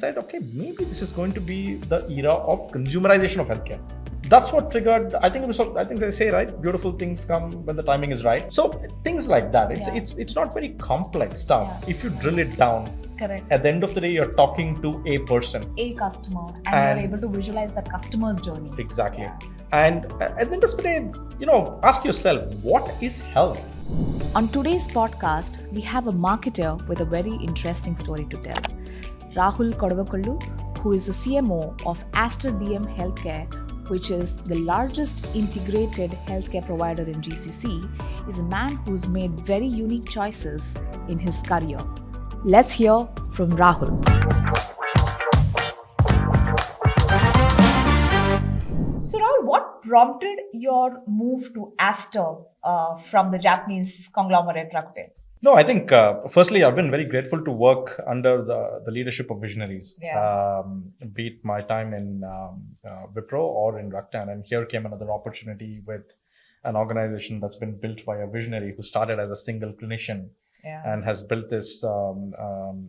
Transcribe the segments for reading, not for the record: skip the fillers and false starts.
said, okay, maybe this is going to be the era of consumerization of healthcare. That's what triggered. I think they say, right, beautiful things come when the timing is right. So things like that. It's not very complex stuff. If you drill it down. Correct. At the end of the day, you're talking to a person, a customer, and you're able to visualize that customer's journey. Exactly. And at the end of the day, ask yourself, what is health? On today's podcast, we have a marketer with a very interesting story to tell. Rahul Kadavakolu, who is the CMO of Aster DM Healthcare, which is the largest integrated healthcare provider in GCC, is a man who's made very unique choices in his career. Let's hear from Rahul. So Rahul, what prompted your move to Aster from the Japanese conglomerate Rakuten? No, I think firstly, I've been very grateful to work under the leadership of visionaries, be it my time in Wipro or in Rakuten. And here came another opportunity with an organization that's been built by a visionary who started as a single clinician and has built this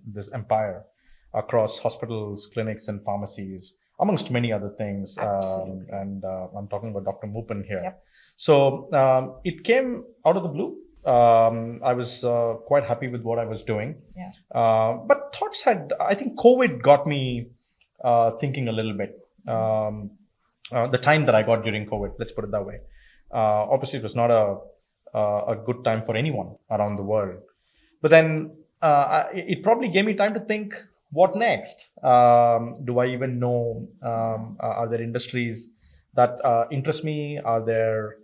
this empire across hospitals, clinics, and pharmacies, amongst many other things. And I'm talking about Dr. Moopan here. Yep. So it came out of the blue. I was quite happy with what I was doing. But I think COVID got me thinking a little bit. The time that I got during COVID, let's put it that way. Obviously, it was not a good time for anyone around the world. But then it probably gave me time to think, what next? Do I even know? Are there industries that interest me? Are there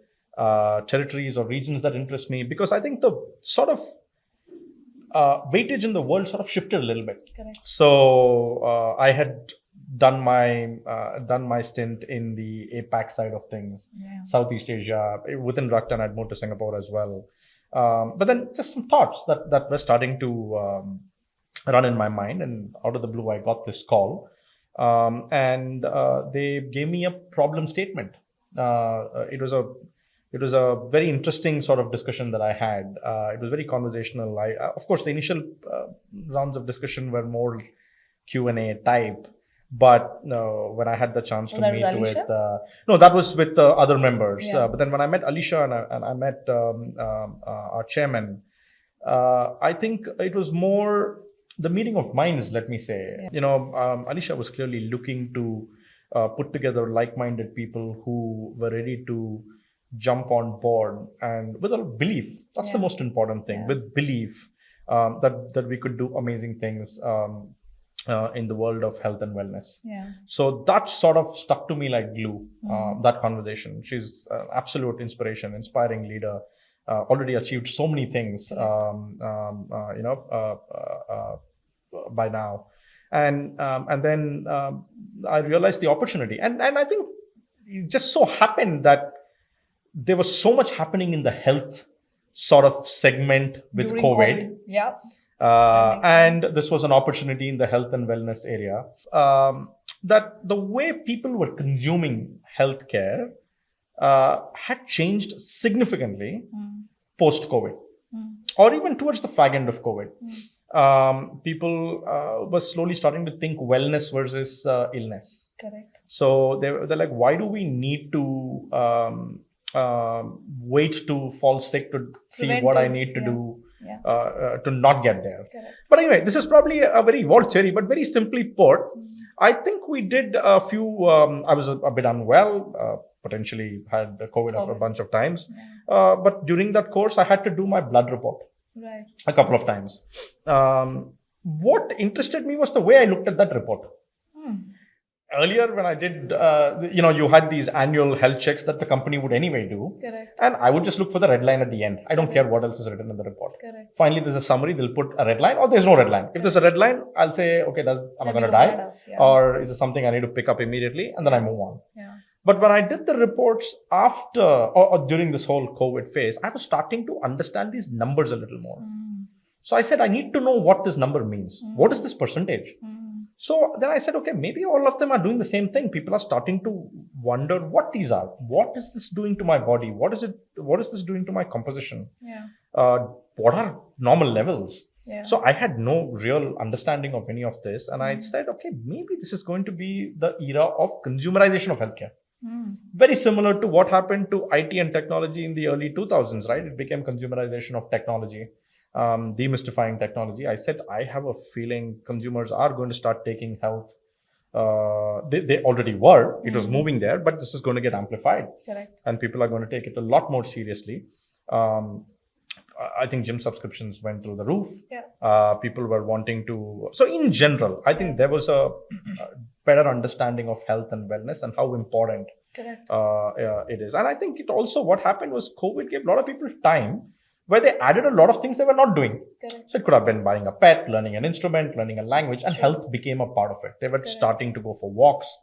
territories or regions that interest me? Because I think the sort of weightage in the world sort of shifted a little bit. Correct. So I had done my stint in the APAC side of things, Southeast Asia. Within Rakuten, I'd moved to Singapore as well. But then just some thoughts that were starting to run in my mind, and out of the blue, I got this call, and they gave me a problem statement. It was a very interesting sort of discussion that I had. It was very conversational. Of course, the initial rounds of discussion were more Q&A type. But when I had the chance to meet with... no, that was with the other members. But then when I met Alicia and I met our chairman, I think it was more the meeting of minds, let me say. Alicia was clearly looking to put together like-minded people who were ready to jump on board, and with a belief. That's the most important thing. With belief that we could do amazing things in the world of health and wellness. So that sort of stuck to me like glue, that conversation. She's an absolute inspiration, inspiring leader, already achieved so many things, by now. And then I realized the opportunity. And I think it just so happened that there was so much happening in the health sort of segment with during COVID. And this was an opportunity in the health and wellness area. That the way people were consuming healthcare had changed significantly post-COVID, or even towards the fag end of COVID. People were slowly starting to think wellness versus illness. Correct. So they're like, why do we need to wait to fall sick to see what I need to do to not get there? Correct. But anyway, this is probably a very evolved theory, but very simply put, I think we did a few, I was a bit unwell, potentially had COVID a bunch of times. But during that course, I had to do my blood report a couple of times. What interested me was the way I looked at that report. Earlier, when I did, you had these annual health checks that the company would anyway do. Correct. And I would just look for the red line at the end. I don't care what else is written in the report. Correct. Finally, there's a summary. They'll put a red line, or there's no red line. If there's a red line, I'll say, okay, am I going to die? Or is it something I need to pick up immediately? And then I move on. But when I did the reports after or during this whole COVID phase, I was starting to understand these numbers a little more. So I said, I need to know what this number means. What is this percentage? So then I said, okay, maybe all of them are doing the same thing. People are starting to wonder what these are. What is this doing to my body? What is this doing to my composition? What are normal levels? Yeah. So I had no real understanding of any of this. And I said, okay, maybe this is going to be the era of consumerization of healthcare. Very similar to what happened to IT and technology in the early 2000s, right? It became consumerization of technology, demystifying technology. I said, I have a feeling consumers are going to start taking health. They already were. It was moving there, but this is going to get amplified. Correct. And people are going to take it a lot more seriously. I think gym subscriptions went through the roof. Yeah. People were wanting to. So in general, I think there was a better understanding of health and wellness and how important it is. And I think it also, what happened was COVID gave a lot of people time where they added a lot of things they were not doing. Correct. So it could have been buying a pet, learning an instrument, learning a language, and health became a part of it. They were starting to go for walks.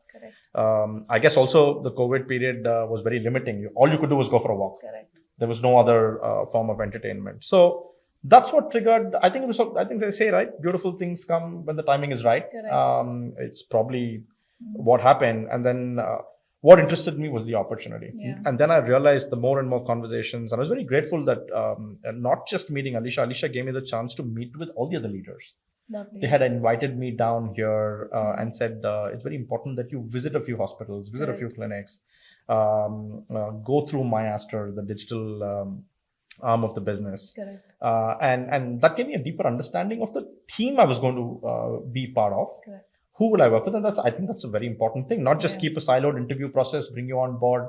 I guess also the COVID period was very limiting. All you could do was go for a walk. Correct. There was no other form of entertainment. So that's what triggered. I think they say, right, beautiful things come when the timing is right. It's probably what happened. And then what interested me was the opportunity. And then I realized the more and more conversations, and I was very grateful that not just meeting Alisha gave me the chance to meet with all the other leaders. Lovely. They had invited me down here and said, it's very important that you visit a few hospitals, visit a few clinics, go through my Aster, the digital arm of the business. And that gave me a deeper understanding of the team I was going to be part of. Who will I work with? And I think that's a very important thing. Not just keep a siloed interview process, bring you on board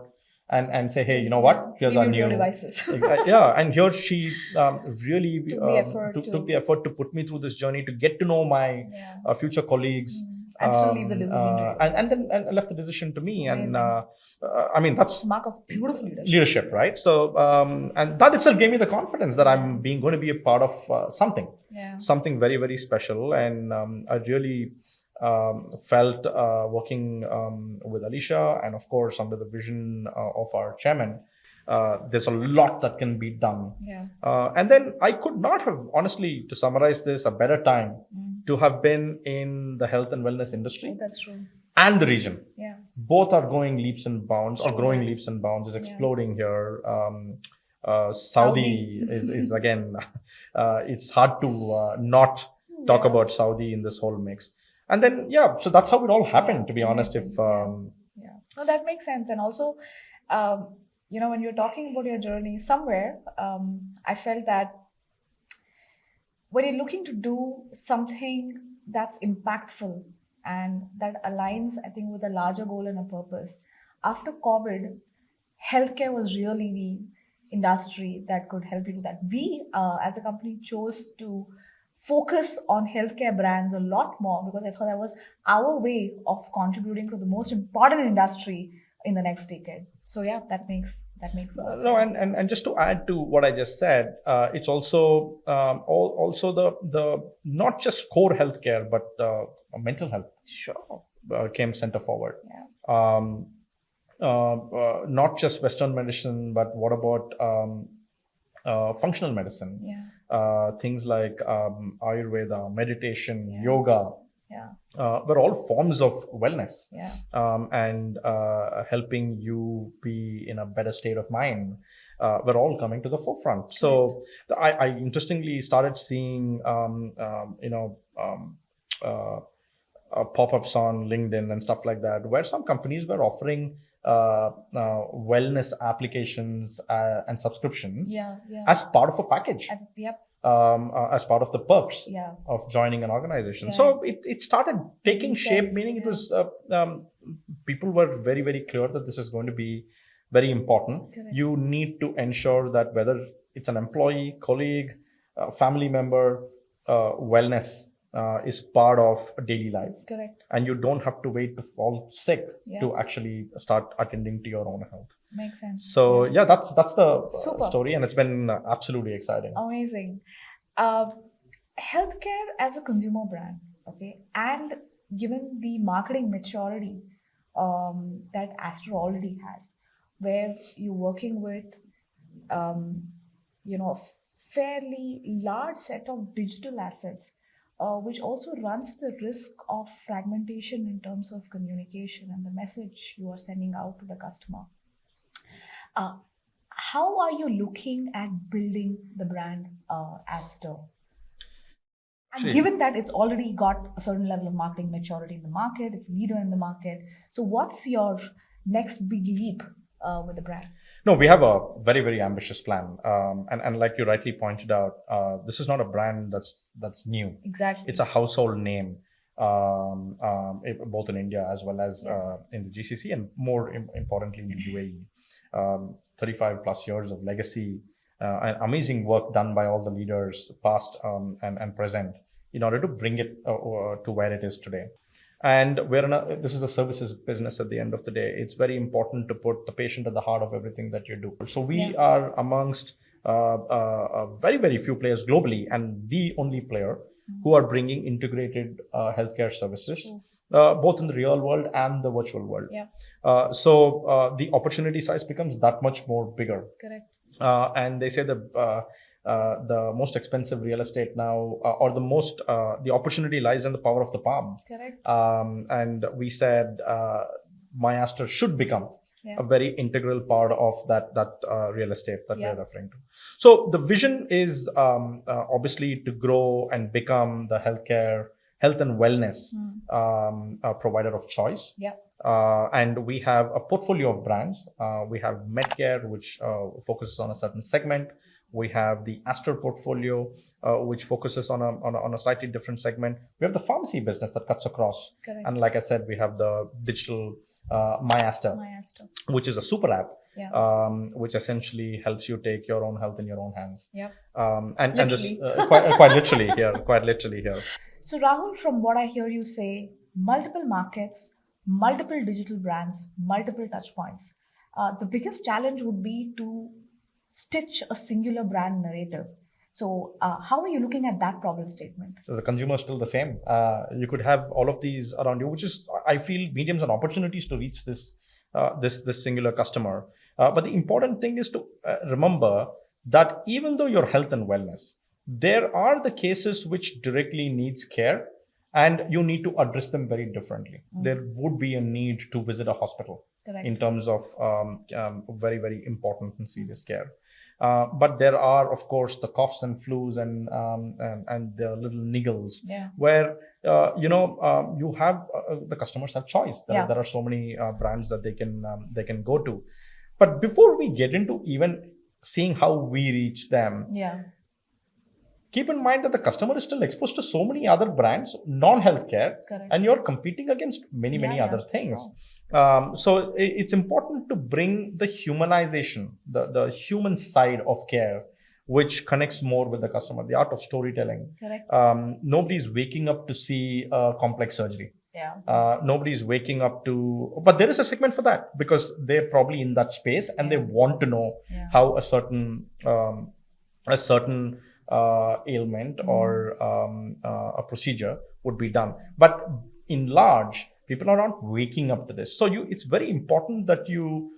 and say, hey, you know what? Here's our new devices. And here she really took the effort to put me through this journey to get to know my future colleagues. And still leave the decision and then left the decision to me. Amazing. And I mean, that's mark of beautiful leadership, right? So and that itself gave me the confidence that I'm going to be a part of something very, very special. And I really felt working with Alisha and of course under the vision of our chairman, there's a lot that can be done. And then I could not have, honestly, to summarize this, a better time to have been in the health and wellness industry. That's true. And the region. Both are going leaps and bounds, or growing leaps and bounds, is exploding here. Saudi is again, it's hard to not talk about Saudi in this whole mix. And then, so that's how it all happened, to be honest. No, that makes sense. And also, when you're talking about your journey somewhere, I felt that when you're looking to do something that's impactful and that aligns, I think, with a larger goal and a purpose, after COVID, healthcare was really the industry that could help you do that. We, as a company, chose to focus on healthcare brands a lot more because I thought that was our way of contributing to the most important industry in the next decade. So that makes a lot of sense. And just to add to what I just said, it's also the not just core healthcare but mental health. Came center forward. Not just Western medicine, but what about functional medicine? Things like Ayurveda, meditation, yoga, were all forms of wellness and helping you be in a better state of mind. Were all coming to the forefront. So I interestingly started seeing pop-ups on LinkedIn and stuff like that, where some companies were offering wellness applications and subscriptions as part of a package, as part of the perks of joining an organization. So it started taking shape, meaning it was people were very, very clear that this is going to be very important. You need to ensure that whether it's an employee, colleague, family member, wellness is part of daily life. And you don't have to wait to fall sick to actually start attending to your own health. Makes sense. So that's the story, and it's been absolutely exciting. Amazing. Healthcare as a consumer brand, and given the marketing maturity that Aster already has, where you're working with a fairly large set of digital assets, which also runs the risk of fragmentation in terms of communication and the message you are sending out to the customer. How are you looking at building the brand Aster? And given that it's already got a certain level of marketing maturity in the market, it's leader in the market. So what's your next big leap with the brand? No, we have a very, very ambitious plan. And like you rightly pointed out, this is not a brand that's new. Exactly. It's a household name, both in India as well as in the GCC, and more importantly in the UAE. 35 plus years of legacy, and amazing work done by all the leaders, past and present, in order to bring it to where it is today. And this is a services business at the end of the day. It's very important to put the patient at the heart of everything that you do. So we are amongst very, very few players globally, and the only player who are bringing integrated healthcare services, both in the real world and the virtual world. So the opportunity size becomes that much more bigger. Correct. And they say the most expensive real estate now, or the opportunity lies in the power of the palm. Correct. And we said My Aster should become a very integral part of that real estate that we're referring to. So the vision is obviously to grow and become the health and wellness provider of choice. And we have a portfolio of brands. We have Medcare, which focuses on a certain segment. We have the Aster portfolio, which focuses on a slightly different segment. We have the pharmacy business that cuts across. Correct. And like I said, we have the digital My Aster, which is a super app, which essentially helps you take your own health in your own hands. And this quite literally here. So Rahul, from what I hear you say, multiple markets, multiple digital brands, multiple touch points. The biggest challenge would be to stitch a singular brand narrative. So how are you looking at that problem statement? So the consumer is still the same. You could have all of these around you, which is, I feel, mediums and opportunities to reach this singular customer. But the important thing is to remember that even though your health and wellness, there are the cases which directly needs care, and you need to address them very differently. There would be a need to visit a hospital in terms of very, very important and serious care. But there are, of course, the coughs and flus and the little niggles where you have the customers have choice. There are so many brands that they can go to. But before we get into even seeing how we reach them, keep in mind that the customer is still exposed to so many other brands, non-healthcare, and you're competing against many other things. So it's important to bring the humanization, the human side of care, which connects more with the customer, the art of storytelling. Nobody's waking up to see complex surgery. Nobody's waking up to, but there is a segment for that because they're probably in that space and they want to know how a certain ailment or a procedure would be done. But in large, people are not waking up to this. So it's very important that you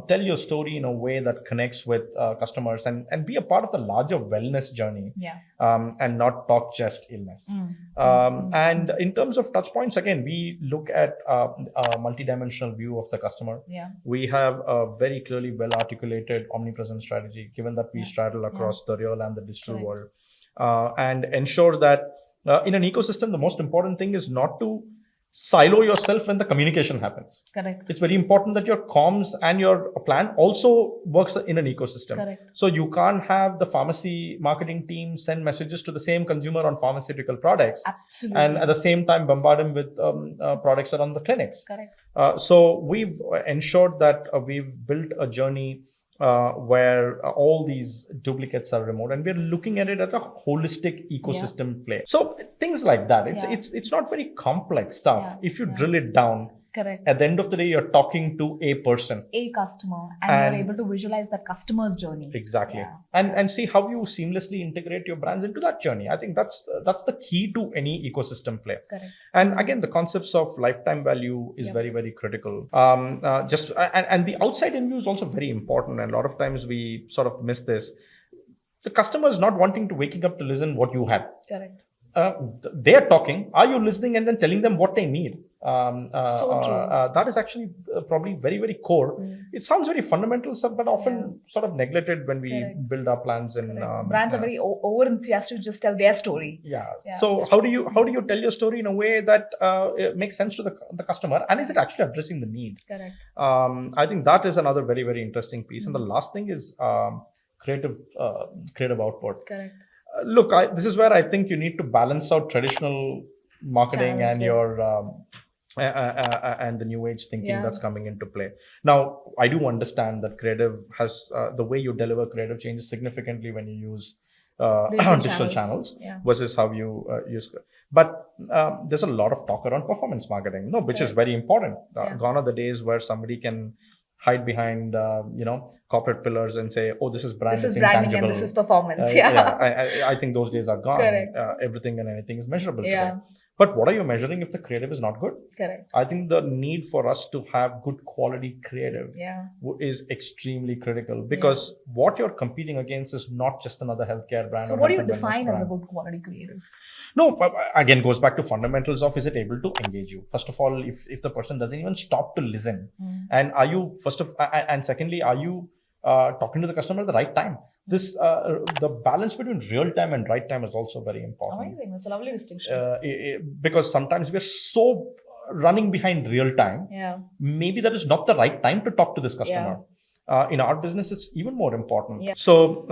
tell your story in a way that connects with customers and be a part of the larger wellness journey, and not talk just illness. And in terms of touch points, again, we look at a multidimensional view of the customer. We have a very clearly well-articulated omnipresent strategy, given that we straddle across the real and the digital world, and ensure that in an ecosystem, the most important thing is not to silo yourself when the communication happens. It's very important that your comms and your plan also works in an ecosystem. So you can't have the pharmacy marketing team send messages to the same consumer on pharmaceutical products and at the same time bombard him with products that are on the clinics. So we've ensured that we've built a journey where all these duplicates are removed, and we're looking at it as a holistic ecosystem play. So things like that. It's not very complex stuff. If you drill it down, at the end of the day, you're talking to a person, a customer, and you're able to visualize that customer's journey. And see how you seamlessly integrate your brands into that journey. I think that's the key to any ecosystem play. And again, the concepts of lifetime value is very, very critical. And the outside in view is also very important. And a lot of times we sort of miss this. The customer is not wanting to waking up to listen what you have. They are talking. Are you listening and then telling them what they need? So true. That is actually probably very, very core. It sounds very fundamental, but often sort of neglected when we build our plans. And brands are very over enthusiastic to just tell their story. Yeah. So how do you tell your story in a way that it makes sense to the customer, and is it actually addressing the need? Correct. I think that is another very, very interesting piece. And the last thing is creative output. Correct. Look, this is where I think you need to balance out traditional marketing and your and the new age thinking that's coming into play. Now, I do understand that creative has the way you deliver creative changes significantly when you use digital channels versus how you use. But there's a lot of talk around performance marketing, which is very important. Gone are the days where somebody can hide behind corporate pillars and say, oh, this is brand, this is branding intangible. And this is performance. I think those days are gone. Correct. Everything and anything is measurable today. But what are you measuring if the creative is not good? Correct. I think the need for us to have good quality creative is extremely critical, because what you're competing against is not just another healthcare brand. So what do you define as a good quality creative? No, again, goes back to fundamentals of, is it able to engage you? First of all, if the person doesn't even stop to listen, and and secondly, are you talking to the customer at the right time? This the balance between real time and right time is also very important. Amazing, that's a lovely distinction. Because sometimes we're so running behind real time. Maybe that is not the right time to talk to this customer. In our business, it's even more important. So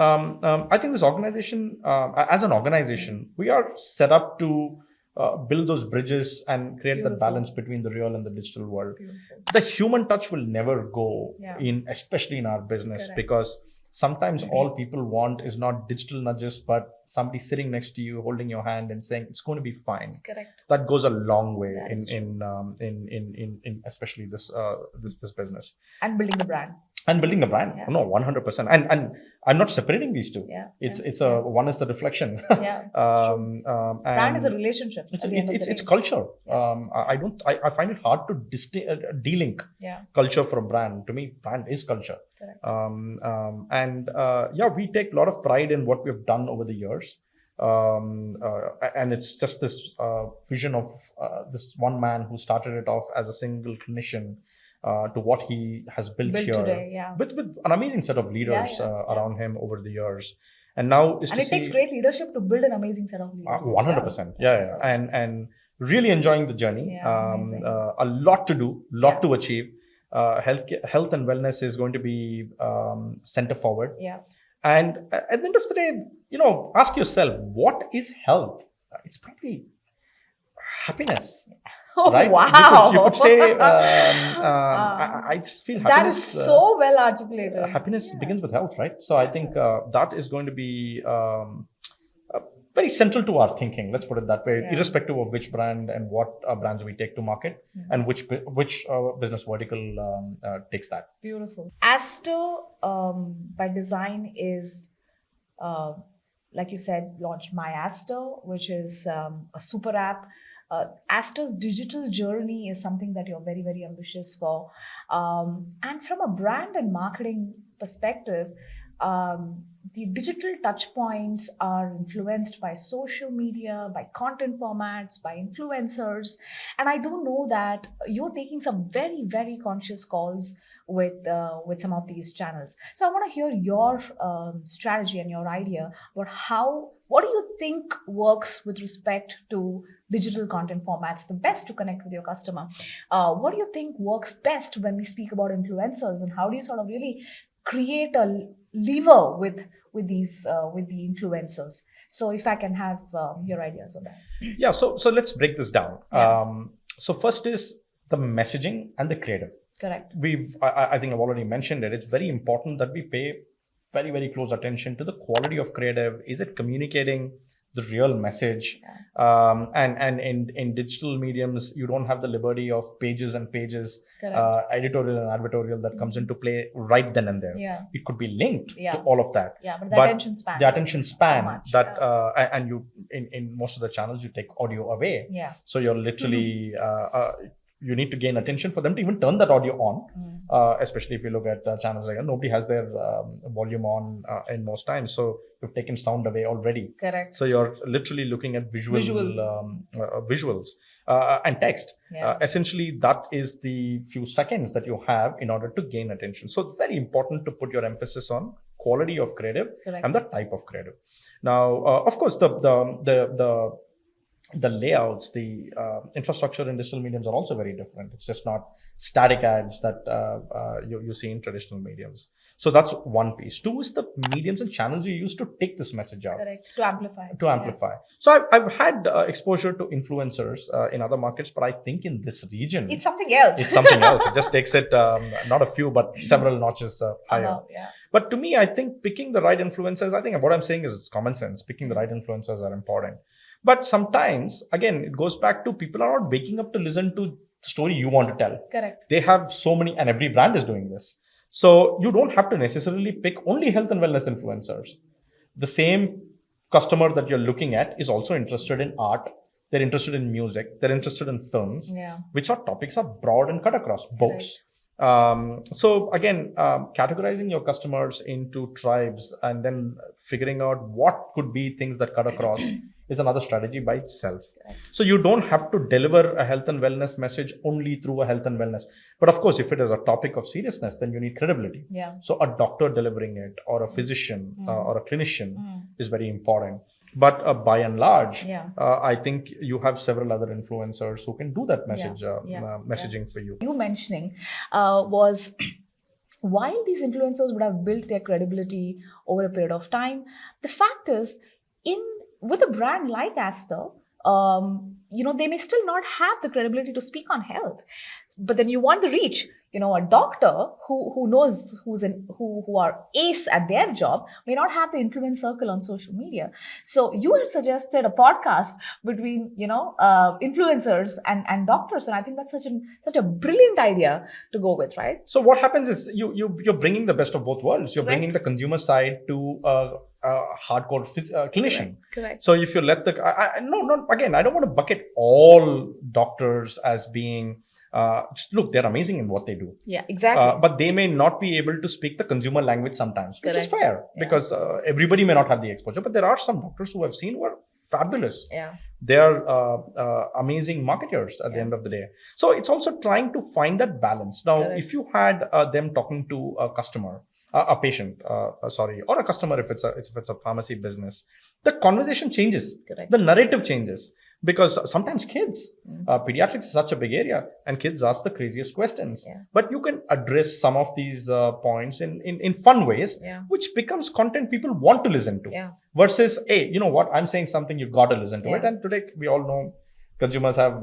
I think this organization, as an organization, we are set up to build those bridges and create that balance between the real and the digital world. The human touch will never go especially in our business, because sometimes all people want is not digital nudges, but somebody sitting next to you, holding your hand and saying it's going to be fine. Correct. That goes a long way in especially this business. And building the brand. No, 100%. And I'm not separating these two. It's one is the reflection. Brand is a relationship. It's culture. I find it hard to de-link culture from brand. To me, brand is culture. We take a lot of pride in what we've done over the years. And it's just this vision of this one man who started it off as a single clinician to what he has built here today, with an amazing set of leaders around him over the years. And now it takes great leadership to build an amazing set of leaders. 100%. And really enjoying the journey. A lot to do, to achieve. Health and wellness is going to be center forward. And at the end of the day, ask yourself, what is health? It's probably happiness. Right? Wow. You could say, I just feel happiness. That is so well articulated. Happiness begins with health, right? So I think that is going to be very central to our thinking. Let's put it that way, irrespective of which brand and what brands we take to market and which business vertical takes that. Beautiful. Aster, by design, is like you said, launched My Aster, which is a super app. Aster's digital journey is something that you're very, very ambitious for. And from a brand and marketing perspective, the digital touch points are influenced by social media, by content formats, by influencers. And I do know that you're taking some very, very conscious calls with some of these channels. So I want to hear your strategy and your idea about what do you think works with respect to digital content formats the best to connect with your customer? What do you think works best when we speak about influencers, and how do you sort of really create a lever with the influencers? So if I can have your ideas on that. Yeah, so let's break this down. So first is the messaging and the creative. Correct. I think I've already mentioned it. It's very important that we pay very, very close attention to the quality of creative. Is it communicating the real message? And in digital mediums, you don't have the liberty of pages and pages, editorial and advertorial that comes into play right then and there. It could be linked to all of that. But the attention span. The attention span and you in most of the channels you take audio away. So you're literally you need to gain attention for them to even turn that audio on. Especially if you look at channels like nobody has their volume on in most times. So you've taken sound away already. Correct. So you're literally looking at visuals and text. Essentially, that is the few seconds that you have in order to gain attention. So it's very important to put your emphasis on quality of creative and the type of creative. Now, of course, the layouts, the infrastructure in digital mediums are also very different. It's just not static ads that you see in traditional mediums. So that's one piece. Two is the mediums and channels you use to take this message out. Correct. To amplify. So I've had exposure to influencers in other markets, but I think in this region, it's something else. It just takes it not a few, but several notches higher. But to me, I think picking the right influencers, I think what I'm saying is it's common sense. Picking the right influencers are important. But sometimes, again, it goes back to people are not waking up to listen to the story you want to tell. Correct. They have so many, and every brand is doing this. So you don't have to necessarily pick only health and wellness influencers. The same customer that you're looking at is also interested in art. They're interested in music. They're interested in films, which are topics are broad and cut across books. So again, categorizing your customers into tribes and then figuring out what could be things that cut across is another strategy by itself. So you don't have to deliver a health and wellness message only through a health and wellness. But of course, if it is a topic of seriousness, then you need credibility. So a doctor delivering it or a physician or a clinician is very important. But by and large, I think you have several other influencers who can do that messaging for you. You mentioning was while these influencers would have built their credibility over a period of time, the fact is, with a brand like Aster, they may still not have the credibility to speak on health. But then you want the reach. A doctor who knows who are ace at their job may not have the influence circle on social media. So you have suggested a podcast between influencers and doctors, and I think that's such a brilliant idea to go with, right? So what happens is you're bringing the best of both worlds. You're bringing the consumer side to hardcore clinician. Correct. So if you let I don't want to bucket all doctors as being. Look, they're amazing in what they do. Yeah, exactly. But they may not be able to speak the consumer language sometimes, which is fair because everybody may not have the exposure. But there are some doctors who I've seen who are fabulous. They are amazing marketers at the end of the day. So it's also trying to find that balance. Now, if you had them talking to a customer, a patient, or a customer if it's a pharmacy business, the conversation changes. The narrative changes. Because sometimes kids, pediatrics is such a big area and kids ask the craziest questions. But you can address some of these points in fun ways, which becomes content people want to listen to. Versus, hey, you know what, I'm saying something, you got to listen to it. And today we all know consumers have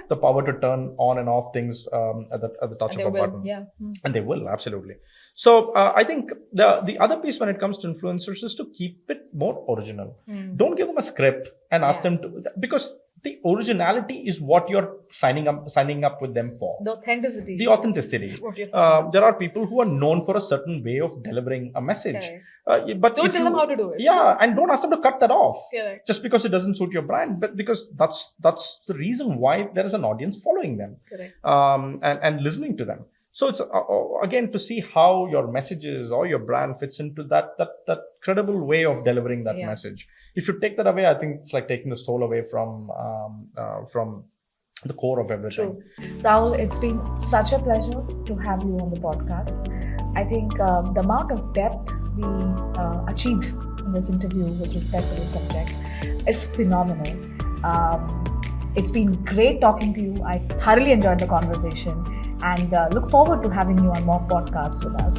the power to turn on and off things at the touch of a button. And they will, absolutely. So I think the other piece when it comes to influencers is to keep it more original. Don't give them a script and ask them to, because the originality is what you're signing up with them for. The authenticity. Is what you're saying. There are people who are known for a certain way of delivering a message. But don't tell them how to do it. And don't ask them to cut that off. Just because it doesn't suit your brand, but because that's the reason why there is an audience following them. And listening to them. So it's again to see how your messages or your brand fits into that credible way of delivering that message. If you take that away, I think it's like taking the soul away from the core of everything. True. Rahul, it's been such a pleasure to have you on the podcast. I think the amount of depth we achieved in this interview with respect to this subject is phenomenal. It's been great talking to you. I thoroughly enjoyed the conversation and look forward to having you on more podcasts with us.